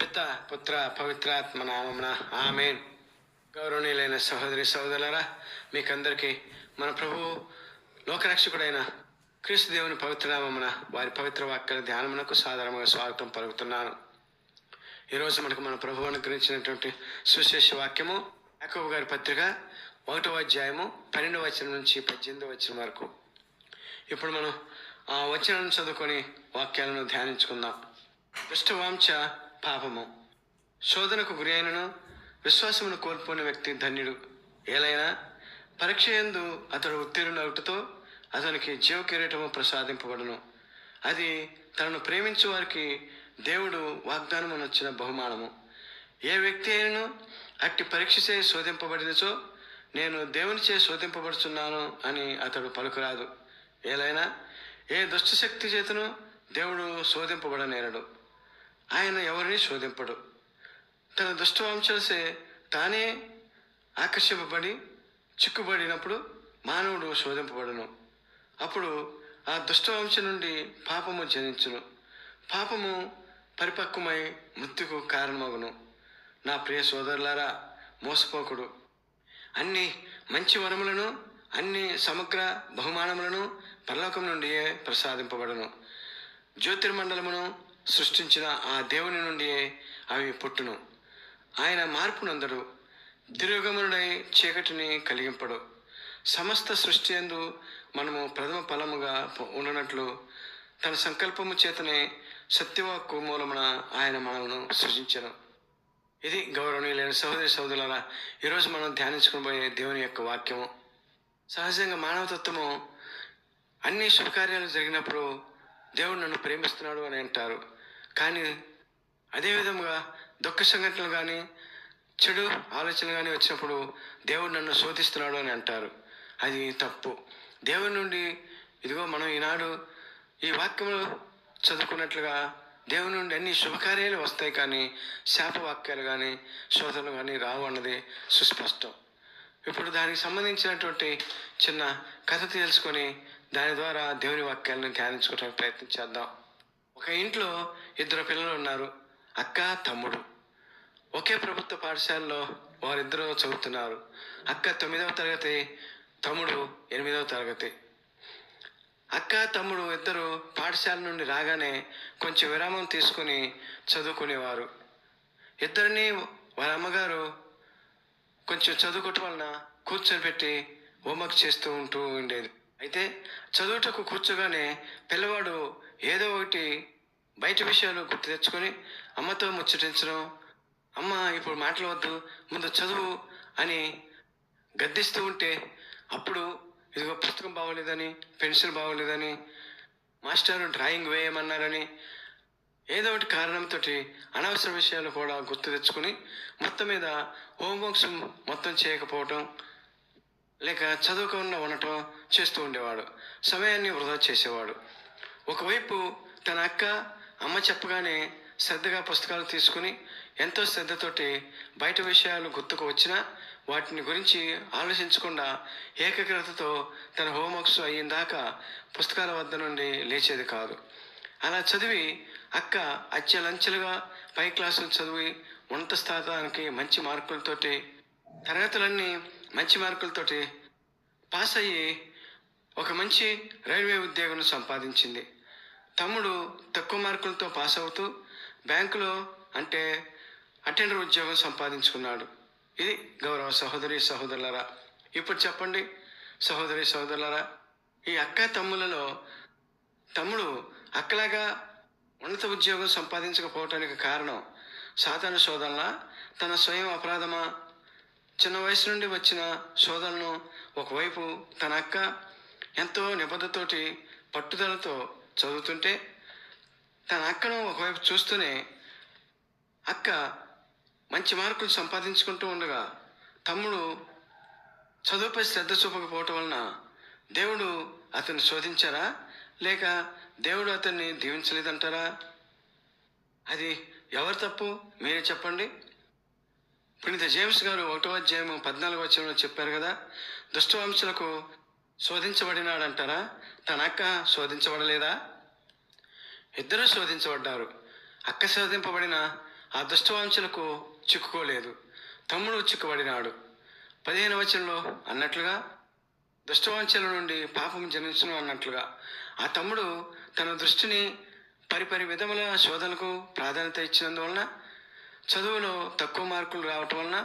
పిత పుత్ర పవిత్రాత్మ నామమున ఆమేన్. గౌరవనీయులైన సహోదరి సహోదరులారా, మీకందరికీ మన ప్రభువు లోకరక్షకుడైన క్రీస్తు దేవుని పవిత్ర నామమున వారి పవిత్ర వాక్యాల ధ్యానమునకు సాధారణంగా స్వాగతం పలుకుతున్నాను. ఈరోజు మనకు మన ప్రభువు అనుగ్రహించినటువంటి సుశేష వాక్యము యాకోబు గారి పత్రిక 1వ అధ్యాయము 12వ వచనం నుంచి 18వ వచనం వరకు. ఇప్పుడు మనం ఆ వచనాలను చదువుకొని వాక్యాలను ధ్యానించుకుందాం. దుష్టవాంఛ పాపము. శోధనకు గురి అయినను విశ్వాసమును కోల్పోయిన వ్యక్తి ధన్యుడు. ఏలైనా పరీక్ష యందు అతడు ఉత్తీర్ణులవుటతో అతనికి జీవ కిరీటము ప్రసాదింపబడును. అది తనను ప్రేమించే వారికి దేవుడు వాగ్దానమును వచ్చిన బహుమానము. ఏ వ్యక్తి అయినను అట్టి పరీక్షచే శోధింపబడినచో నేను దేవునిచే శోధింపబడుచున్నాను అని అతడు పలుకురాదు. ఏలైనా ఏ దుష్టశక్తి చేతను దేవుడు శోధింపబడనేరడు. ఆయన ఎవరిని శోధింపడు. తన దుష్టవంశలసే తానే ఆకర్షింపబడి చిక్కుబడినప్పుడు మానవుడు శోధింపబడును. అప్పుడు ఆ దుష్టవంశం నుండి పాపము జనించును. పాపము పరిపక్వమై మృత్యుకు కారణమగును. నా ప్రియ సోదరులారా, మోసపోకుడు. అన్ని మంచి వరములను అన్ని సమగ్ర బహుమానములను పరలోకం నుండియే ప్రసాదింపబడును. జ్యోతిర్మండలమును సృష్టించిన ఆ దేవుని నుండియే అవి పుట్టును. ఆయన మార్పునందడు. దుర్యుగమునుడై చీకటిని కలిగింపడు. సమస్త సృష్టి యందు మనము ప్రథమ ఫలముగా ఉండనట్లు తన సంకల్పము చేతనే సత్యవాక్కు మూలమున ఆయన మనలను సృజించను. ఇది గౌరవనీయులైన సహోదరి సహోదరులారా, ఈరోజు మనం ధ్యానించుకునిపోయే దేవుని యొక్క వాక్యము. సహజంగా మానవతత్వము అన్ని శుభకార్యాలు జరిగినప్పుడు దేవుడు నన్ను ప్రేమిస్తున్నాడు అని అంటారు. కానీ అదేవిధంగా దుఃఖ సంఘటనలు కానీ చెడు ఆలోచనలు కానీ వచ్చినప్పుడు దేవుడు నన్ను శోధిస్తున్నాడు అని అంటారు. అది తప్పు. దేవుడి నుండి ఇదిగో మనం ఈనాడు ఈ వాక్యములు చదువుకున్నట్లుగా దేవుని నుండి అన్ని శుభకార్యాలు వస్తాయి, కానీ శాపవాక్యాలు కానీ శోధనలు కానీ రావు అన్నది సుస్పష్టం. ఇప్పుడు దానికి సంబంధించినటువంటి చిన్న కథ తెలుసుకొని దాని ద్వారా దేవుని వాక్యాలను ధ్యానించుకోవడానికి ప్రయత్నం చేద్దాం. ఒక ఇంట్లో 2 పిల్లలు ఉన్నారు, అక్క తమ్ముడు. ఒకే ప్రభుత్వ పాఠశాలలో వారిద్దరూ చదువుతున్నారు. అక్క 9వ తరగతి, తమ్ముడు 8వ తరగతి. అక్క తమ్ముడు ఇద్దరు పాఠశాల నుండి రాగానే కొంచెం విరామం తీసుకుని చదువుకునేవారు. ఇద్దరిని వారి అమ్మగారు కొంచెం చదువుకోవటం వలన కూర్చొని పెట్టి హోంవర్క్ చేస్తూ ఉండేది. అయితే చదువుటకు కూర్చోగానే పిల్లవాడు ఏదో ఒకటి బయట విషయాలు గుర్తు తెచ్చుకొని అమ్మతో ముచ్చటించడం, అమ్మ ఇప్పుడు మాట్లాడవద్దు, ముందు చదువు అని గద్దిస్తూ ఉంటే, అప్పుడు ఇదిగో పుస్తకం బాగోలేదని, పెన్సిల్ బాగోలేదని, మాస్టారు డ్రాయింగ్ వేయమన్నారని ఏదో ఒకటి కారణంతో అనవసర విషయాలు కూడా గుర్తు తెచ్చుకొని మొత్తం మీద హోంవర్క్స్ మొత్తం చేయకపోవటం, లేక చదువుకుండా ఉండటం చేస్తూ ఉండేవాడు. సమయాన్ని వృధా చేసేవాడు. ఒకవైపు తన అక్క అమ్మ చెప్పగానే శ్రద్ధగా పుస్తకాలు తీసుకుని ఎంతో శ్రద్ధతోటి బయట విషయాలు గుర్తుకు వచ్చినా వాటిని గురించి ఆలోచించకుండా ఏకాగ్రతతో తన హోంవర్క్స్ అయ్యిందాకా పుస్తకాల వద్ద నుండి లేచేది కాదు. అలా చదివి అక్క అచ్చలంచెలుగా పై క్లాసులు చదివి ఉన్నత స్థానానికి మంచి మార్కులతోటి, తరగతులన్నీ మంచి మార్కులతోటి పాస్ అయ్యి ఒక మంచి రైల్వే ఉద్యోగం సంపాదించింది. తమ్ముడు తక్కువ మార్కులతో పాస్ అవుతూ బ్యాంకులో అంటే అటెండర్ ఉద్యోగం సంపాదించుకున్నాడు. ఇది గౌరవ సహోదరి సహోదరులారా. ఇప్పుడు చెప్పండి సహోదరి సహోదరులారా, ఈ అక్క తమ్ములలో తమ్ముడు అక్కలాగా ఉన్నత ఉద్యోగం సంపాదించకపోవటానికి కారణం సాతాను శోధనలా, తన స్వయం అపరాధమా? చిన్న వయసు నుండి వచ్చిన శోధనను ఒకవైపు తన అక్క ఎంతో నిబద్ధతోటి పట్టుదలతో చదువుతుంటే, తన అక్కను ఒకవైపు చూస్తూనే అక్క మంచి మార్కులు సంపాదించుకుంటూ ఉండగా తమ్ముడు చదువుపై శ్రద్ధ చూపకపోవటం వలన దేవుడు అతన్ని శోధించారా, లేక దేవుడు అతన్ని దీవించలేదంటారా? అది ఎవరు తప్పు మీరే చెప్పండి. పునీత జేమ్స్ గారు 1వ అధ్యాయం 14వ వచనంలో చెప్పారు కదా, దుష్టవంశులకు శోధించబడినాడంటారా, తన అక్క శోధించబడలేదా? ఇద్దరూ శోధించబడ్డారు. అక్క శోధింపబడిన ఆ దుష్టవాంఛలకు చిక్కుకోలేదు. తమ్ముడు చిక్కుబడినాడు. 15వ వచనంలో అన్నట్లుగా దుష్టవాంఛల నుండి పాపం జనించును అన్నట్లుగా ఆ తమ్ముడు తన దృష్టిని పరిపరి విధముల శోధనకు ప్రాధాన్యత ఇచ్చినందువలన, చదువులో తక్కువ మార్కులు రావటం వలన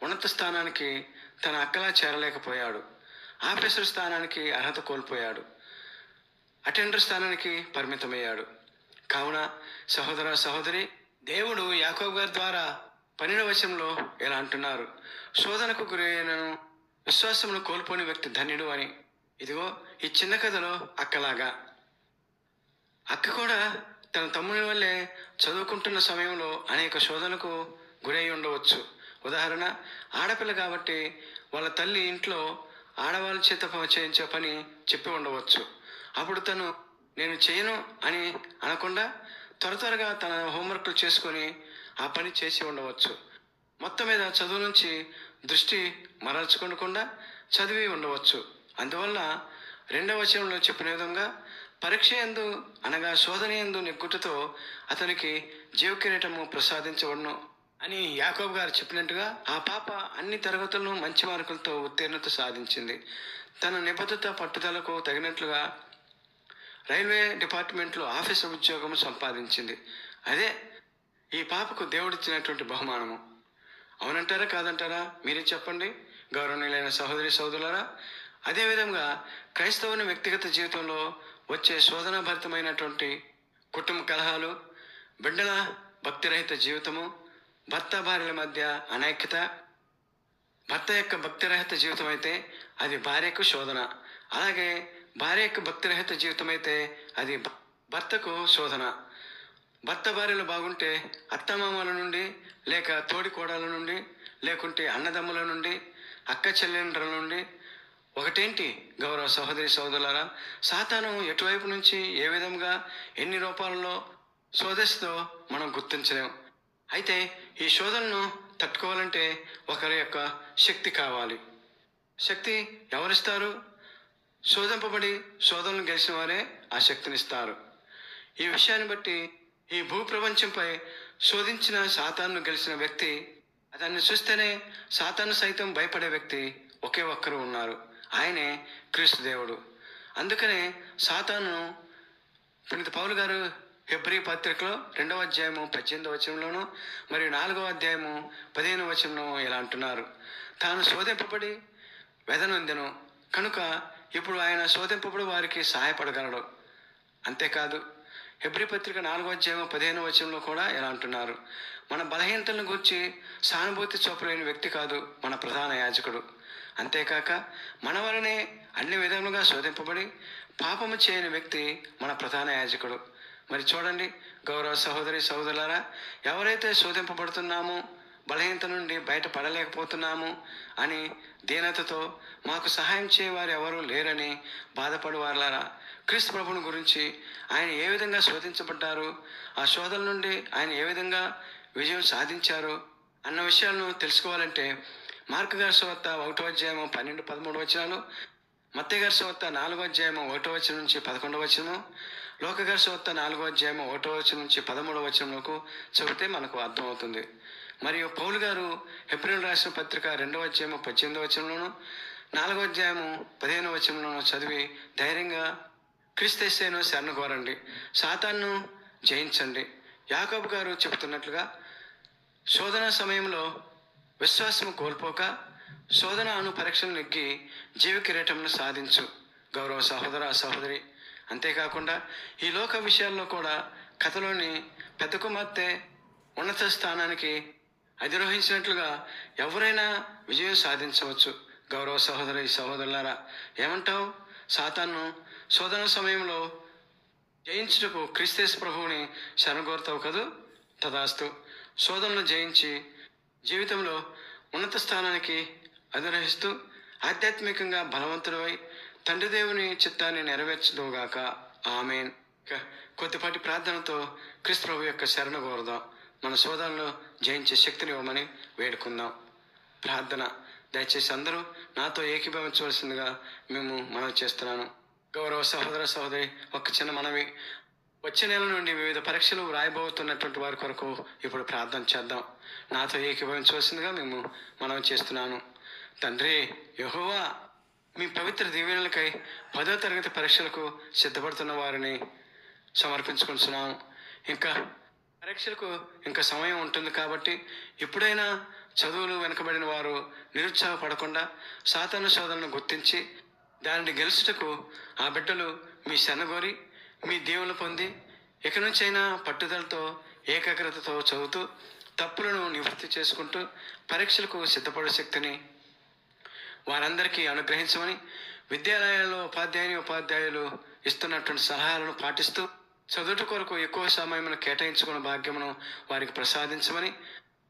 ఉన్నత స్థానానికి తన అక్కలా చేరలేకపోయాడు. ఆఫీసర్ స్థానానికి అర్హత కోల్పోయాడు. అటెండర్ స్థానానికి పరిమితమయ్యాడు. కావున సహోదర సహోదరి, దేవుడు యాకోబు గారి ద్వారా 12వ వచనంలో ఇలా అంటున్నారు, శోధనకు గురైనను విశ్వాసమును కోల్పోని వ్యక్తి ధన్యుడు అని. ఇదిగో ఈ చిన్న కథలో అక్కలాగా అక్క కూడా తన తమ్ముని వల్లే చదువుకుంటున్న సమయంలో అనేక శోధనలకు గురై ఉండవచ్చు. ఉదాహరణ, ఆడపిల్ల కాబట్టి వాళ్ళ తల్లి ఇంట్లో ఆడవాళ్ళ చేత చేయించే పని చెప్పి ఉండవచ్చు. అప్పుడు తను నేను చేయను అని అనకుండా త్వరగా తన హోంవర్క్లు చేసుకొని ఆ పని చేసి ఉండవచ్చు. మొత్తం మీద చదువు నుంచి దృష్టి మరల్చుకోకుండా చదివి ఉండవచ్చు. అందువల్ల 2వ వచనంలో చెప్పిన విధంగా పరీక్ష యందు అనగా శోధన యందు నెగ్గుటతో అతనికి జీవకిరీటము ప్రసాదించబడును అని యాకోబు గారు చెప్పినట్టుగా ఆ పాప అన్ని తరగతులను మంచి మార్కులతో ఉత్తీర్ణత సాధించింది. తన నిబద్ధత పట్టుదలకు తగినట్లుగా రైల్వే డిపార్ట్మెంట్లో ఆఫీసర్ ఉద్యోగం సంపాదించింది. అదే ఈ పాపకు దేవుడిచ్చినటువంటి బహుమానము. అవునంటారా కాదంటారా? మీరే చెప్పండి గౌరవనీయులైన సహోదరి సహోదరులారా. అదేవిధంగా క్రైస్తవుని వ్యక్తిగత జీవితంలో వచ్చే శోధనాభరితమైనటువంటి కుటుంబ కలహాలు, బిడ్డల భక్తిరహిత జీవితము, భర్త భార్యల మధ్య అనైక్యత, భర్త యొక్క భక్తిరహిత జీవితం అయితే అది భార్యకు శోధన. అలాగే భార్య యొక్క భక్తిరహిత జీవితం అయితే అది భర్తకు శోధన. భర్త భార్యలు బాగుంటే అత్తమామల నుండి, లేక తోడి కోడల నుండి, లేకుంటే అన్నదమ్ముల నుండి, అక్క చెల్లెండ్రుల నుండి, ఒకటేంటి గౌరవ సహోదరి సహోదరులారా, సాతాను ఎటువైపు నుంచి ఏ విధంగా ఎన్ని రూపాలలో శోధిస్తుందో మనం గుర్తించలేం. అయితే ఈ శోధనను తట్టుకోవాలంటే ఒకరి యొక్క శక్తి కావాలి. శక్తి ఎవరిస్తారు? శోధింపబడి శోధనను గెలిచిన వారే ఆ శక్తినిస్తారు. ఈ విషయాన్ని బట్టి ఈ భూప్రపంచంపై శోధించిన సాతాను గెలిచిన వ్యక్తి, అతన్ని చూస్తేనే సాతాను సైతం భయపడే వ్యక్తి ఒకే ఒక్కరు ఉన్నారు. ఆయనే క్రీస్తు దేవుడు. అందుకనే సాతాను పునీత పౌలు గారు హెబ్రీ పత్రికలో 2వ అధ్యాయము 18వ వచనంలోను మరియు 4వ అధ్యాయము 15వ వచనంలో ఇలా అంటున్నారు, తాను శోధింపబడి వెదనొందెను కనుక ఇప్పుడు ఆయన శోధింపబడి వారికి సహాయపడగలడు. అంతేకాదు హెబ్రీ పత్రిక 4వ అధ్యాయము 15వ వచనంలో కూడా ఎలా అంటున్నారు, మన బలహీనతలను గురించి సానుభూతి చూపలేని వ్యక్తి కాదు మన ప్రధాన యాజకుడు. అంతేకాక మన వలనే అన్ని విధములుగా శోధింపబడి పాపము చేయని వ్యక్తి మన ప్రధాన యాజకుడు. మరి చూడండి గౌరవ సహోదరి సహోదరులారా, ఎవరైతే శోధింపబడుతున్నామో, బలహీనత నుండి బయటపడలేకపోతున్నాము అని దీనతతో మాకు సహాయం చేయవారు ఎవరు లేరని బాధపడు వారులారా, క్రీస్తు ప్రభుని గురించి ఆయన ఏ విధంగా శోధించబడ్డారు, ఆ శోధన నుండి ఆయన ఏ విధంగా విజయం సాధించారు అన్న విషయాలను తెలుసుకోవాలంటే మార్కు గారి సువార్త 1వ అధ్యాయము 12-13 వచనాలు, మత్తయి గారి సువార్త 4వ అధ్యాయము 1వ వచనం నుంచి 11వ వచనము, లోక గారి సువార్త 4వ అధ్యాయము 1వ వచనం నుంచి 13వ వచనంకు చదివితే మనకు అర్థమవుతుంది. మరియు పౌలు గారు హెబ్రీయులకు రాసిన పత్రిక 2వ అధ్యాయము 18వ వచనంలోను 4వ అధ్యాయము 15వ వచనంలోను చదివి ధైర్యంగా క్రీస్తు యేసును శరణ కోరండి, సాతాను జయించండి. యాకోబు గారు చెబుతున్నట్లుగా శోధన సమయంలో విశ్వాసము కోల్పోక శోధన అను పరీక్షలు నెగ్గి జీవ కిరీటమును సాధించు గౌరవ సహోదర సహోదరి. అంతేకాకుండా ఈ లోక విషయాల్లో కూడా కథలోని పెద్ద కుమార్తె ఉన్నత స్థానానికి అధిరోహించినట్లుగా ఎవరైనా విజయం సాధించవచ్చు. గౌరవ సహోదరి సహోదరులారా, ఏమంటావు? సాతాను శోధన సమయంలో జయించుటకు క్రీస్తు ప్రభువుని శరణగోరుతావు కదూ? తదాస్తు. శోధనను జయించి జీవితంలో ఉన్నత స్థానానికి అధిరోహిస్తూ ఆధ్యాత్మికంగా బలవంతుడవై తండ్రి దేవుని చిత్తాన్ని నెరవేర్చుదువుగాక. ఆమేన్. కొద్దిపాటి ప్రార్థనతో క్రీస్తు ప్రభు యొక్క శరణ కోరుదాం. మన శోధనలో జయించే శక్తిని ఇవ్వమని వేడుకుందాం. ప్రార్థన. దయచేసి అందరూ నాతో ఏకీభవించవలసిందిగా మేము మనవి చేస్తున్నాను. గౌరవ సహోదర సహోదరి, ఒక చిన్న మనవి. వచ్చే నెల నుండి వివిధ పరీక్షలు వ్రాయబోతున్నటువంటి వారి కొరకు ఇప్పుడు ప్రార్థన చేద్దాం. నాతో ఏకీభవించవలసిందిగా మేము మనం చేస్తున్నాను. తండ్రి యెహోవా, మీ పవిత్ర దీవెనలకై 10వ తరగతి పరీక్షలకు సిద్ధపడుతున్న వారిని సమర్పించుకుంటున్నాం. ఇంకా పరీక్షలకు ఇంకా సమయం ఉంటుంది కాబట్టి ఇప్పుడైనా చదువులు వెనుకబడిన వారు నిరుత్సాహపడకుండా సాతాను శోధనను గుర్తించి దానిని గెలుచుటకు ఆ బిడ్డలు మీ శరణగోరి మీ దీవెనలు పొంది ఇక నుంచైనా పట్టుదలతో ఏకాగ్రతతో చదువుతూ తప్పులను నివృత్తి చేసుకుంటూ పరీక్షలకు సిద్ధపడే శక్తిని వారందరికీ అనుగ్రహించమని, విద్యాలయాల్లో ఉపాధ్యాయులు ఇస్తున్నటువంటి సలహాలను పాటిస్తూ చదువుట కొరకు ఎక్కువ సమయమును కేటాయించుకున్న భాగ్యమును వారికి ప్రసాదించమని,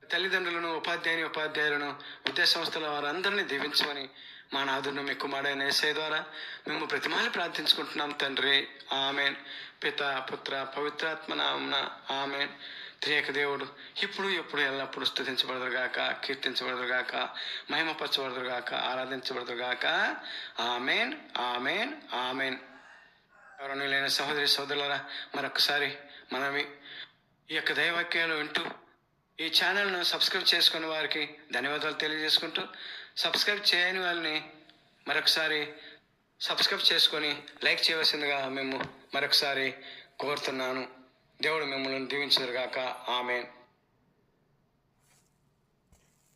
తల్లిదండ్రులను ఉపాధ్యాయులను విద్యా సంస్థల వారందరినీ దీవించమని మా నాదును మీ కుమారుడైన యేసయ్య ద్వారా మేము ప్రతిమాలు ప్రార్థించుకుంటున్నాం తండ్రి. ఆమెన్. పిత పుత్ర పవిత్రాత్మ నామమున ఆమెన్. త్రియేక దేవుడు ఇప్పుడు ఎప్పుడు ఎల్లప్పుడు స్తుతించబడదుగాక, కీర్తించబడదుగాక, మహిమపరచబడదుగాక, ఆరాధించబడదుగాక. Amen, amen, amen. గౌరవనీయులైన సహోదరి సోదరులారా, మరొకసారి మనవి ఈ యొక్క దైవవాక్యాలు వింటూ ఈ ఛానల్ను సబ్స్క్రైబ్ చేసుకున్న వారికి ధన్యవాదాలు తెలియజేసుకుంటూ, సబ్స్క్రైబ్ చేయని వాళ్ళని మరొకసారి సబ్స్క్రైబ్ చేసుకొని లైక్ చేయవలసిందిగా మేము మరొకసారి కోరుతున్నాను. దేవుడు మిమ్మల్ని దీవించుగాక. ఆమెన్.